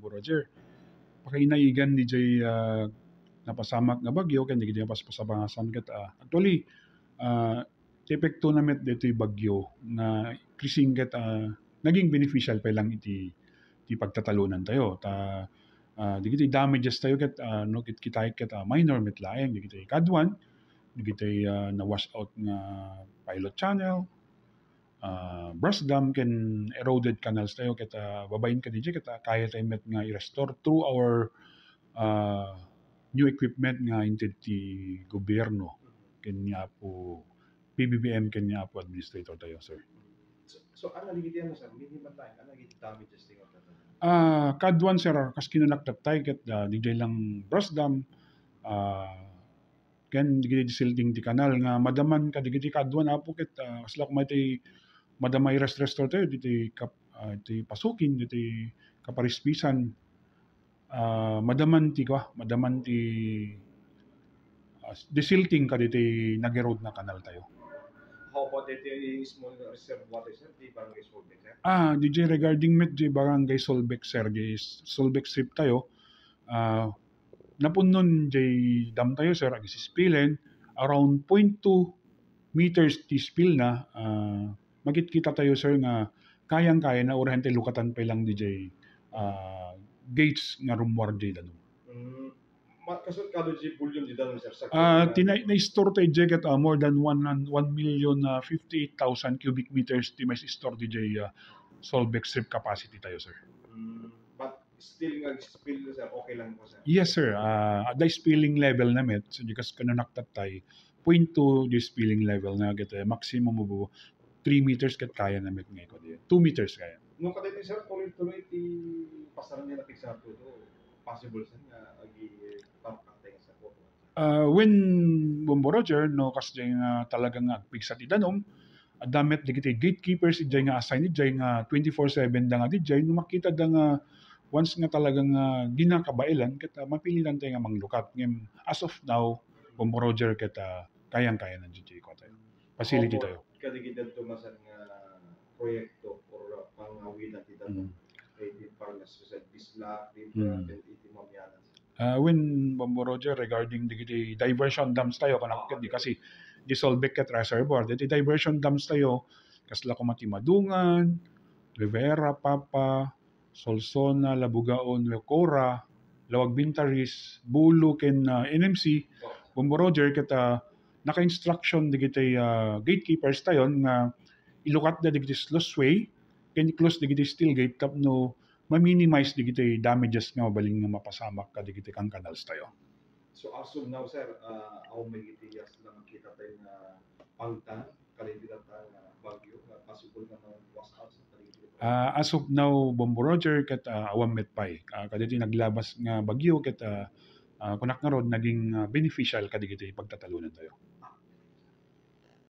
Bombo Roger. Pakainaigan di jay napasamak nga bagyo ken di paspasabangasan ket actually epekto namet dito'y bagyo na krising ket naging beneficial pa lang iti pagtatalunan tayo digiti damages tayo ket no kitay ket minor met laeng digiti kadwan digiti na wash out nga pilot channel brush dam ken eroded canals tayo ket babayin ka DJ ket kaya tayo met nga i-restore through our new equipment nga inted ti gobyerno ken nga po PBBM ken nga po administrator tayo sir. So ano ligiti ano sir minimum time ano ligiti damages tinga kadwan sir kas kinunaktat tayo ket DJ lang brush dam ken digiti silting ti kanal nga madaman ka digiti kadwan apo ket kasla kumay madamay restore tayo diti ti pasukin diti kaparispisan madaman ti desilting ka diti nag-erode na kanal tayo. How about diti small reservoir sir di barangay Solbec sir? DJ regarding met di barangay Solbec sir di Solbec strip tayo napunnon di dam tayo sir ag spilen around 0.2 meters ti spill na magkita tayo sir nga kayang-kaya na urahente lukatan pa lang DJ gates nga rumwar di danom. Kasod kado di volume di danom sir sa na-store tayo ket more than 1,058,000 cubic meters ti may store DJ Solbec strip capacity tayo sir. But still nga spill sir okay lang po sir? Yes sir, the spilling level namet so di kas kanunaktat tayo 0.2 di spilling level na ket maximum mo 3 meters ket kaya namet nga iko 2 meters kaya. Nung kadito sir tuloy-tuloy ti pasaran nila piksado to possible sir nga agi tapkatay sa photo. When Bombo Roger no kas nga talagang agpiksa ti danom damet digiti gatekeepers ijay nga assign ijay nga 24/7 da nga dijay no makita da nga once nga talagang ginakabailan ket mapilitan tayo nga manglukat ngem as of now Bombo Roger ket kayang-kaya na DJ ko tayo facility tayo. Kadigidad to masan nga proyekto or pangawidan ti danom di para sa Bisla di iti mamyanan. When Bombo Roger regarding digiti diversion dams tayo kanakit di kasi di Solbec ket reservoir di diversion dams tayo kasla kumati Madungan, Rivera, Papa, Solsona, Labugaon, Cora, Lawag Bintaris, Bulu ken NMC Bombo Roger ket naka-instruction digiti gatekeepers tayo nga ilukat da digiti sluiceway ken close digiti steel gate tapno ma-minimize digiti damages nga mabaling nga mapasamak ka digiti kang canals tayo. So as of now sir how many years lang kita tayo na pangtan kalidad ta bagyo nga possible nga wash out sa paligid. As of now Bombo Roger ket awam met pay kaditi naglabas nga bagyo ket kunak nga rod naging beneficial kadigiti pagtatalunan tayo.